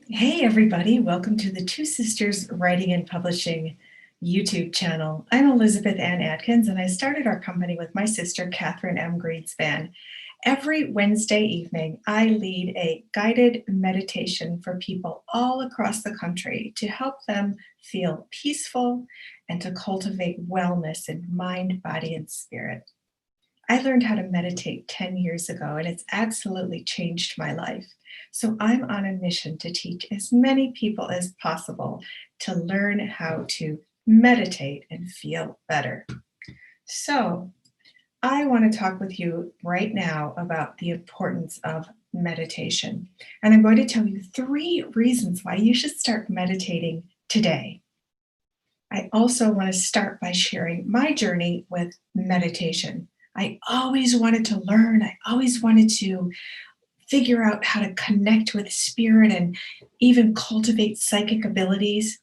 Hey everybody, welcome to the Two Sisters Writing and Publishing YouTube channel. I'm Elizabeth Ann Atkins and I started our company with my sister Catherine M. Greenspan. Every Wednesday evening, I lead a guided meditation for people all across the country to help them feel peaceful and to cultivate wellness in mind, body, and spirit. I learned how to meditate 10 years ago, and it's absolutely changed my life. So I'm on a mission to teach as many people as possible to learn how to meditate and feel better. So I want to talk with you right now about the importance of meditation. And I'm going to tell you 3 reasons why you should start meditating today. I also want to start by sharing my journey with meditation. I always wanted to learn. I always wanted to figure out how to connect with spirit and even cultivate psychic abilities.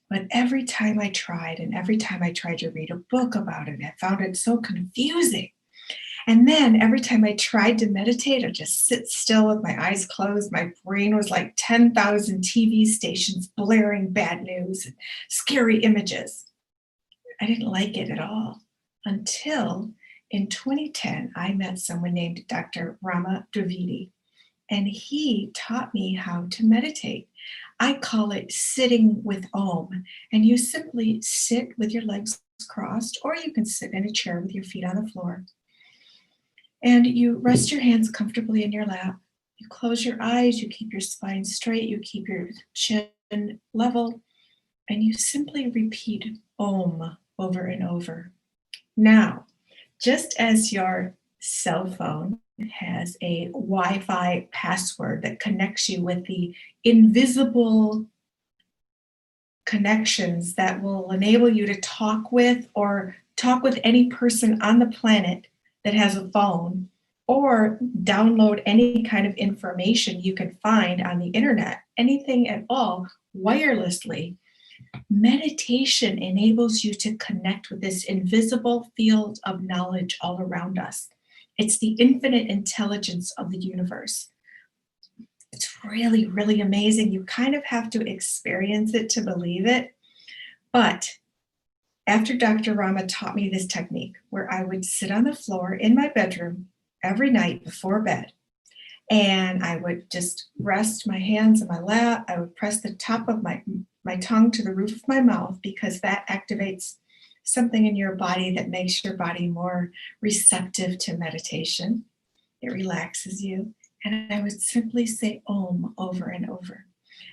But every time I tried, and every time I tried to read a book about it, I found it so confusing. And then every time I tried to meditate or just sit still with my eyes closed, my brain was like 10,000 TV stations blaring bad news and scary images. I didn't like it at all until in 2010, I met someone named Dr. Rama Dravidi, and he taught me how to meditate. I call it sitting with Om, and you simply sit with your legs crossed, or you can sit in a chair with your feet on the floor. And you rest your hands comfortably in your lap. You close your eyes, you keep your spine straight, you keep your chin level, and you simply repeat Om over and over. Now, just as your cell phone has a Wi-Fi password that connects you with the invisible connections that will enable you to talk with or talk with any person on the planet that has a phone, or download any kind of information you can find on the internet, anything at all, wirelessly. Meditation enables you to connect with this invisible field of knowledge all around us. It's the infinite intelligence of the universe. It's really, really amazing. You kind of have to experience it to believe it. But after Dr. Rama taught me this technique, where I would sit on the floor in my bedroom every night before bed, and I would just rest my hands in my lap. I would press the top of my tongue to the roof of my mouth, because that activates something in your body that makes your body more receptive to meditation. It relaxes you. And I would simply say Om over and over.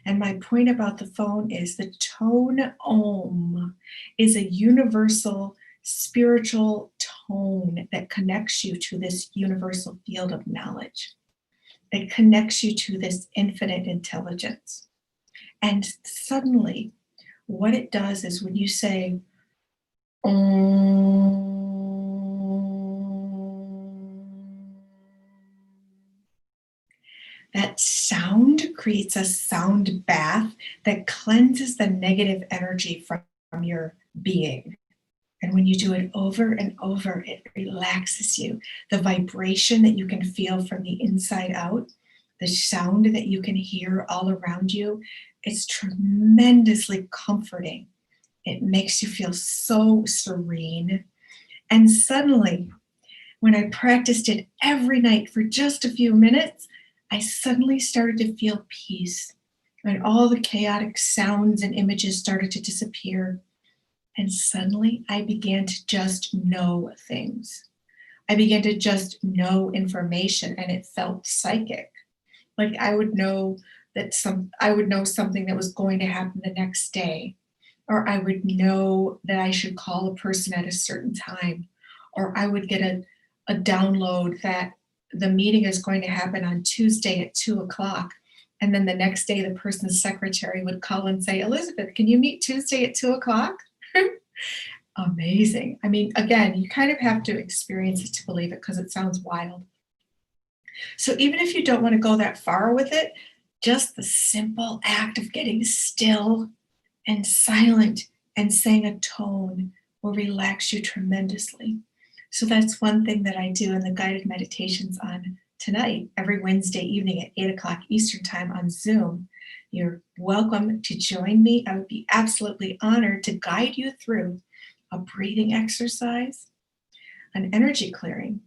And my point about the phone is the tone Om is a universal spiritual tone that connects you to this universal field of knowledge. It connects you to this infinite intelligence. And suddenly, what it does is when you say, Om, that sound creates a sound bath that cleanses the negative energy from your being. And when you do it over and over, it relaxes you. The vibration that you can feel from the inside out, the sound that you can hear all around you, it's tremendously comforting. It makes you feel so serene. And suddenly, when I practiced it every night for just a few minutes, I suddenly started to feel peace. And all the chaotic sounds and images started to disappear. And suddenly I began to just know things. I began to just know information, and it felt psychic. Like I would know something that was going to happen the next day, or I would know that I should call a person at a certain time, or I would get a download that the meeting is going to happen on Tuesday at 2:00. And then the next day, the person's secretary would call and say, Elizabeth, can you meet Tuesday at 2:00? Amazing. I mean, again, you kind of have to experience it to believe it, because it sounds wild. So even if you don't want to go that far with it, just the simple act of getting still and silent and saying a tone will relax you tremendously. So that's one thing that I do in the guided meditations on tonight, every Wednesday evening at 8:00 Eastern time on Zoom. You're welcome to join me. I would be absolutely honored to guide you through a breathing exercise, an energy clearing,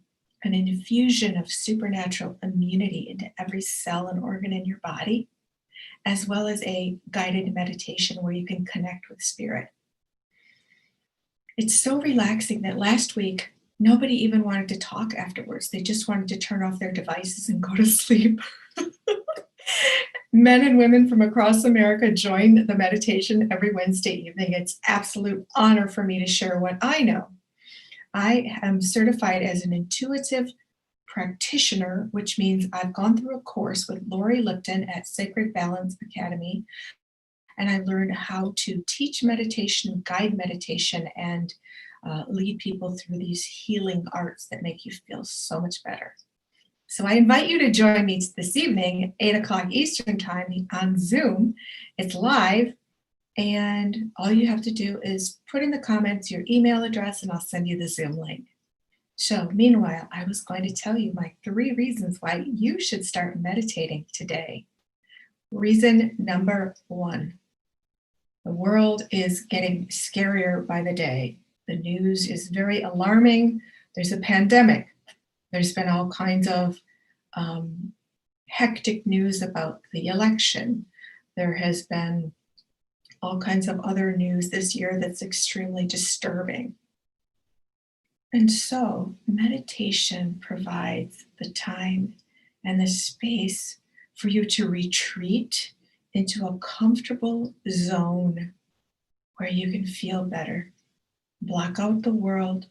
an infusion of supernatural immunity into every cell and organ in your body, as well as a guided meditation where you can connect with spirit. It's so relaxing that last week, nobody even wanted to talk afterwards. They just wanted to turn off their devices and go to sleep. Men and women from across America join the meditation every Wednesday evening. It's absolute honor for me to share what I know. I am certified as an intuitive practitioner, which means I've gone through a course with Lori Lipton at Sacred Balance Academy, and I learned how to teach meditation, guide meditation, and lead people through these healing arts that make you feel so much better. So I invite you to join me this evening, 8 o'clock Eastern Time on Zoom. It's live, and all you have to do is put in the comments your email address, and I'll send you the Zoom link. So meanwhile, I was going to tell you my 3 reasons why you should start meditating today. Reason number 1, the world is getting scarier by the day. The news is very alarming. There's a pandemic. There's been all kinds of hectic news about the election. There has been all kinds of other news this year that's extremely disturbing. And so meditation provides the time and the space for you to retreat into a comfortable zone where you can feel better, block out the world,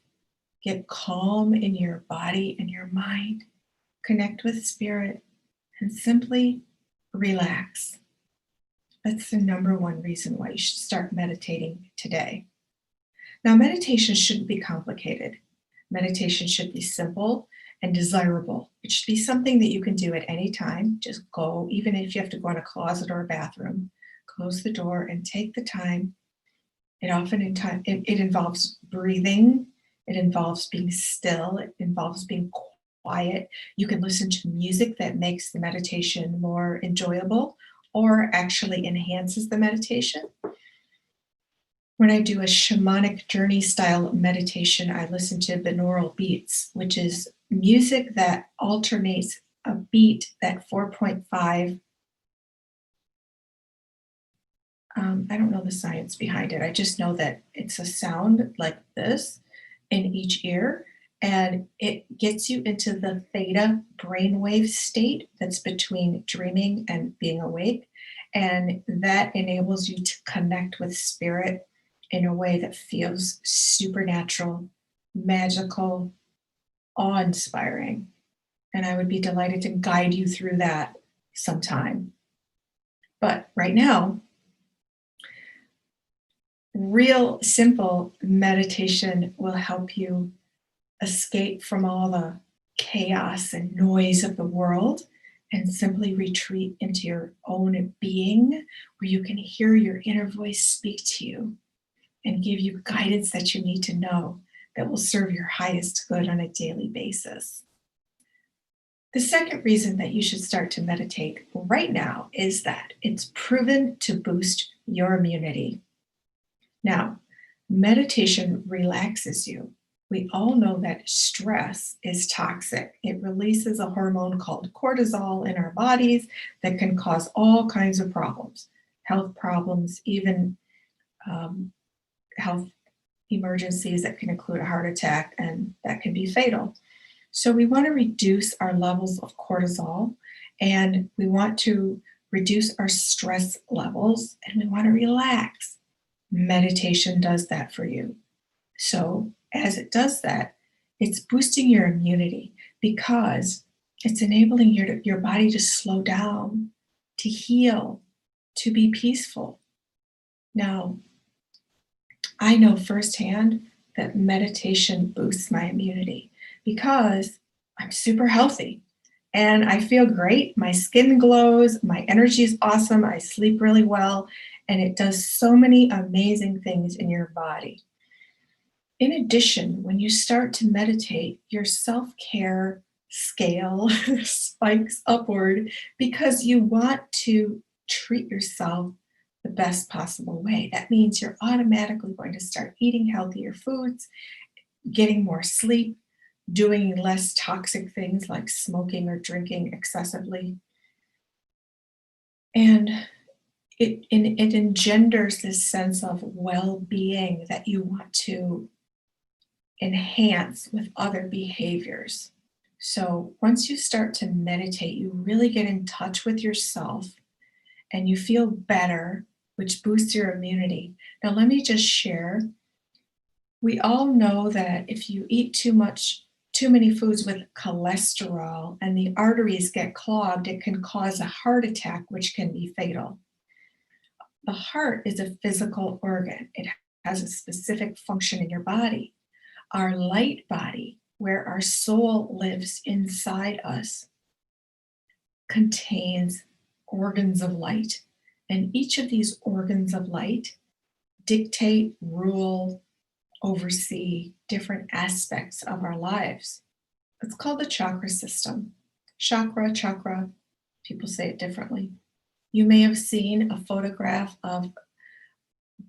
get calm in your body and your mind, connect with spirit, and simply relax. That's the number 1 reason why you should start meditating today. Now, meditation shouldn't be complicated. Meditation should be simple and desirable. It should be something that you can do at any time. Just go, even if you have to go in a closet or a bathroom, close the door and take the time. It involves breathing. It involves being still. It involves being quiet. You can listen to music that makes the meditation more enjoyable or actually enhances the meditation. When I do a shamanic journey style meditation, I listen to binaural beats, which is music that alternates a beat that 4.5. I don't know the science behind it. I just know that it's a sound like this in each ear, and it gets you into the theta brainwave state that's between dreaming and being awake. And that enables you to connect with spirit in a way that feels supernatural, magical, awe-inspiring. And I would be delighted to guide you through that sometime. But right now, real simple meditation will help you escape from all the chaos and noise of the world and simply retreat into your own being, where you can hear your inner voice speak to you and give you guidance that you need to know that will serve your highest good on a daily basis. The second reason that you should start to meditate right now is that it's proven to boost your immunity. Now, meditation relaxes you. We all know that stress is toxic. It releases a hormone called cortisol in our bodies that can cause all kinds of problems, health problems, even health emergencies that can include a heart attack, and that can be fatal. So we want to reduce our levels of cortisol, and we want to reduce our stress levels, and we want to relax. Meditation does that for you. So as it does that, it's boosting your immunity because it's enabling your body to slow down, to heal, to be peaceful. Now, I know firsthand that meditation boosts my immunity because I'm super healthy and I feel great. My skin glows, my energy is awesome, I sleep really well, and it does so many amazing things in your body. In addition, when you start to meditate, your self-care scale spikes upward because you want to treat yourself the best possible way. That means you're automatically going to start eating healthier foods, getting more sleep, doing less toxic things like smoking or drinking excessively. And it engenders this sense of well-being that you want to enhance with other behaviors. So once you start to meditate, you really get in touch with yourself and you feel better, which boosts your immunity. Now, let me just share. We all know that if you eat too many foods with cholesterol and the arteries get clogged, it can cause a heart attack, which can be fatal. The heart is a physical organ. It has a specific function in your body. Our light body, where our soul lives inside us, contains organs of light. And each of these organs of light dictate, rule, oversee different aspects of our lives. It's called the chakra system. Chakra, people say it differently. You may have seen a photograph of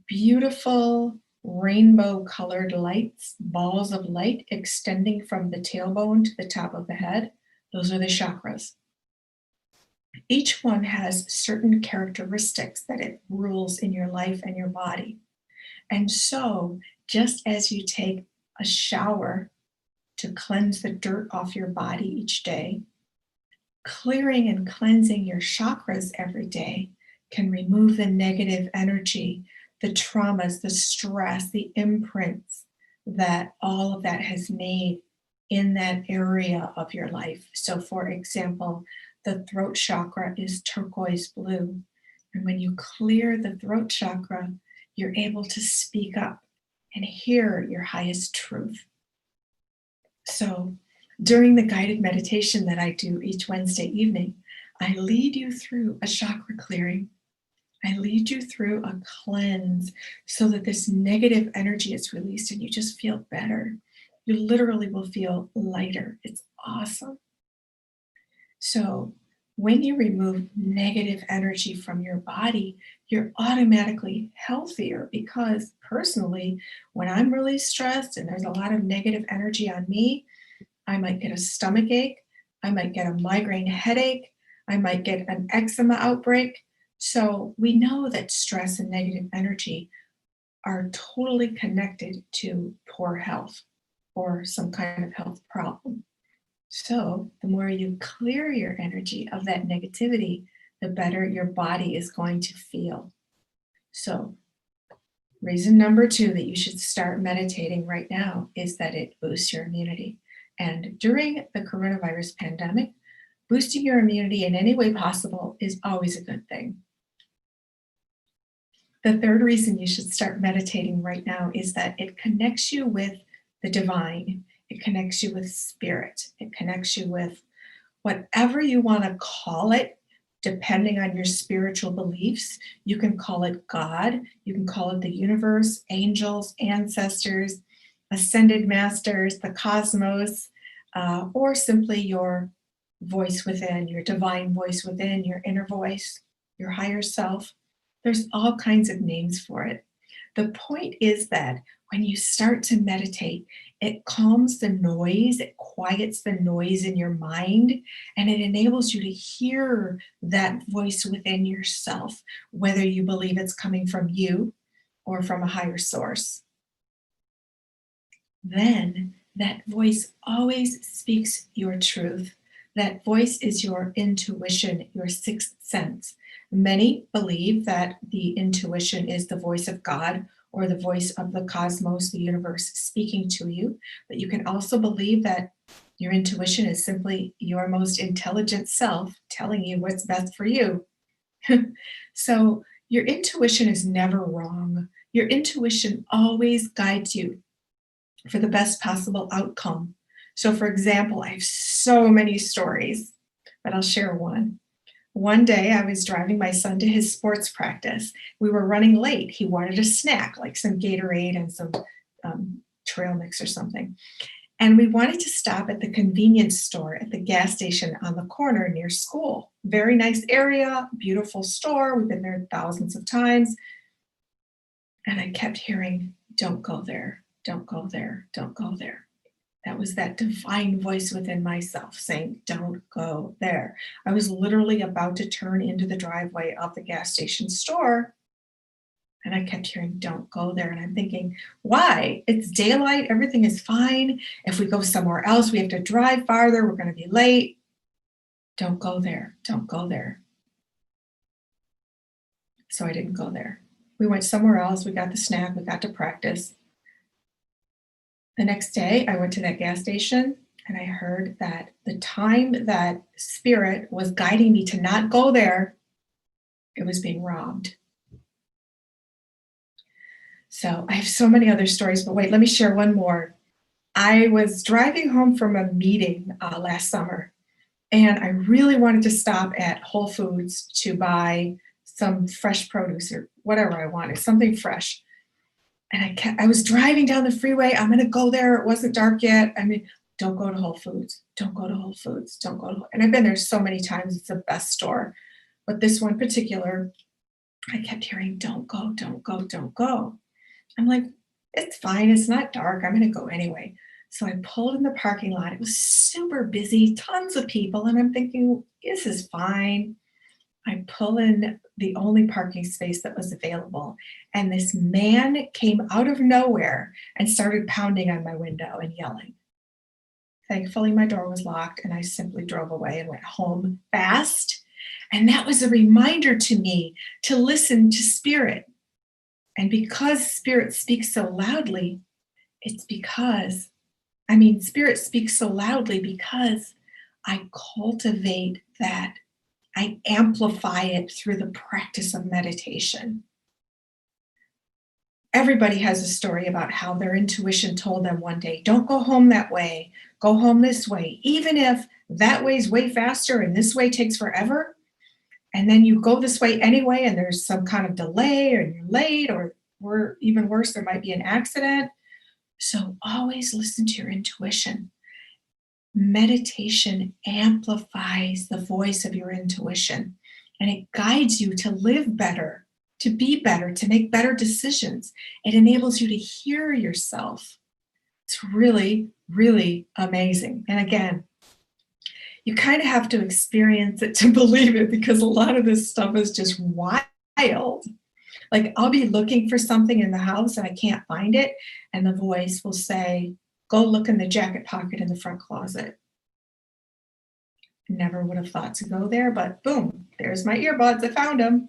beautiful rainbow colored lights, balls of light extending from the tailbone to the top of the head. Those are the chakras. Each one has certain characteristics that it rules in your life and your body. And so, just as you take a shower to cleanse the dirt off your body each day, clearing and cleansing your chakras every day can remove the negative energy, the traumas, the stress, the imprints that all of that has made in that area of your life. So, for example, the throat chakra is turquoise blue. And when you clear the throat chakra, you're able to speak up and hear your highest truth. So, during the guided meditation that I do each Wednesday evening, I lead you through a chakra clearing. I lead you through a cleanse so that this negative energy is released and you just feel better. You literally will feel lighter. It's awesome. So when you remove negative energy from your body, you're automatically healthier because personally, when I'm really stressed and there's a lot of negative energy on me, I might get a stomach ache, I might get a migraine headache, I might get an eczema outbreak. So we know that stress and negative energy are totally connected to poor health or some kind of health problem. So the more you clear your energy of that negativity, the better your body is going to feel. So reason number 2 that you should start meditating right now is that it boosts your immunity. And during the coronavirus pandemic, boosting your immunity in any way possible is always a good thing. The third reason you should start meditating right now is that it connects you with the divine. It connects you with spirit. It connects you with whatever you want to call it, depending on your spiritual beliefs. You can call it God. You can call it the universe, angels, ancestors, ascended masters, the cosmos, or simply your voice within, your divine voice within, your inner voice, your higher self. There's all kinds of names for it. The point is that when you start to meditate, it calms the noise, it quiets the noise in your mind, and it enables you to hear that voice within yourself, whether you believe it's coming from you or from a higher source. Then that voice always speaks your truth. That voice is your intuition, your sixth sense. Many believe that the intuition is the voice of God or the voice of the cosmos, the universe speaking to you. But you can also believe that your intuition is simply your most intelligent self telling you what's best for you. So your intuition is never wrong. Your intuition always guides you for the best possible outcome. So for example, I have so many stories, but I'll share one. One day I was driving my son to his sports practice. We were running late. He wanted a snack, like some Gatorade and some trail mix or something. And we wanted to stop at the convenience store at the gas station on the corner near school. Very nice area, beautiful store. We've been there thousands of times. And I kept hearing, don't go there, don't go there, don't go there. That was that divine voice within myself saying, don't go there. I was literally about to turn into the driveway of the gas station store. And I kept hearing, don't go there. And I'm thinking, why? It's daylight. Everything is fine. If we go somewhere else, we have to drive farther. We're going to be late. Don't go there. Don't go there. So I didn't go there. We went somewhere else. We got the snack. We got to practice. The next day, I went to that gas station and I heard that the time that Spirit was guiding me to not go there, it was being robbed. So I have so many other stories, but wait, let me share one more. I was driving home from a meeting last summer, and I really wanted to stop at Whole Foods to buy some fresh produce or whatever I wanted, something fresh. And I was driving down the freeway. I'm going to go there. It wasn't dark yet. I mean, don't go to Whole Foods. Don't go to Whole Foods. Don't go to. And I've been there so many times. It's the best store. But this one particular, I kept hearing, don't go, don't go, don't go. I'm like, it's fine. It's not dark. I'm going to go anyway. So I pulled in the parking lot. It was super busy, tons of people. And I'm thinking, this is fine. I pull in the only parking space that was available. And this man came out of nowhere and started pounding on my window and yelling. Thankfully, my door was locked and I simply drove away and went home fast. And that was a reminder to me to listen to Spirit. And because Spirit speaks so loudly, Spirit speaks so loudly because I cultivate that. I amplify it through the practice of meditation. Everybody has a story about how their intuition told them one day, don't go home that way, go home this way, even if that way's way faster and this way takes forever. And then you go this way anyway, and there's some kind of delay, or you're late, or even worse, there might be an accident. So always listen to your intuition. Meditation amplifies the voice of your intuition, and it guides you to live better, to be better, to make better decisions. It enables you to hear yourself. It's really, really amazing. And again, you kind of have to experience it to believe it, because a lot of this stuff is just wild. Like, I'll be looking for something in the house and I can't find it, and the voice will say, go look in the jacket pocket in the front closet. Never would have thought to go there, but boom, there's my earbuds. I found them.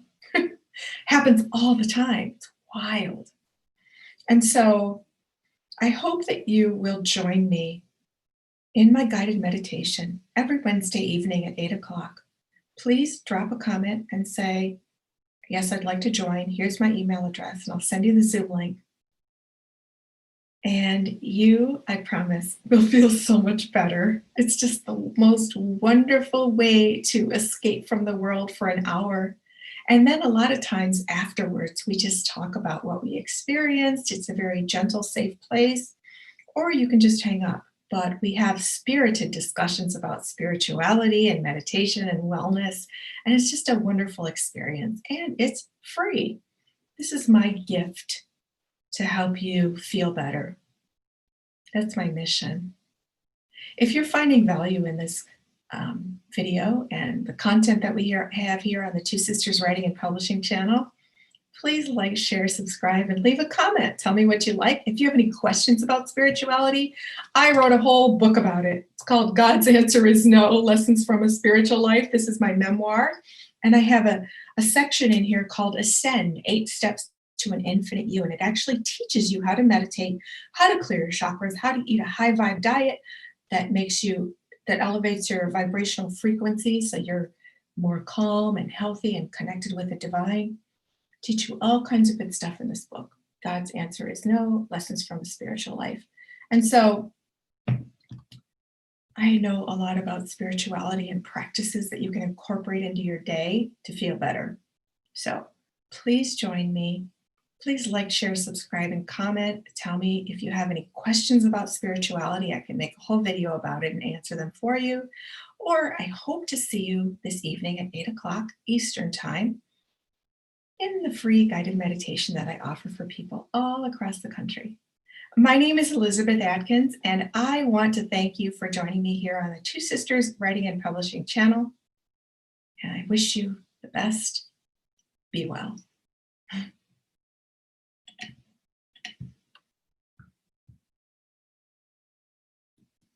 Happens all the time. It's wild. And so I hope that you will join me in my guided meditation every Wednesday evening at 8:00. Please drop a comment and say, yes, I'd like to join. Here's my email address, and I'll send you the Zoom link. And you, I promise, will feel so much better. It's just the most wonderful way to escape from the world for an hour. And then a lot of times afterwards, we just talk about what we experienced. It's a very gentle, safe place. Or you can just hang up. But we have spirited discussions about spirituality and meditation and wellness. And it's just a wonderful experience. And it's free. This is my gift to help you feel better. That's my mission. If you're finding value in this video and the content that we have here on the Two Sisters Writing and Publishing channel, please like, share, subscribe, and leave a comment. Tell me what you like. If you have any questions about spirituality, I wrote a whole book about it. It's called God's Answer is No, Lessons from a Spiritual Life. This is my memoir. And I have a section in here called Ascend, 8 Steps to an Infinite You. And it actually teaches you how to meditate, how to clear your chakras, how to eat a high vibe diet that elevates your vibrational frequency so you're more calm and healthy and connected with the divine. Teach you all kinds of good stuff in this book. God's Answer is No, Lessons from a Spiritual Life. And so I know a lot about spirituality and practices that you can incorporate into your day to feel better. So please join me. Please like, share, subscribe, and comment. Tell me if you have any questions about spirituality. I can make a whole video about it and answer them for you. Or I hope to see you this evening at 8 o'clock Eastern Time in the free guided meditation that I offer for people all across the country. My name is Elizabeth Atkins, and I want to thank you for joining me here on the Two Sisters Writing and Publishing channel. And I wish you the best. Be well.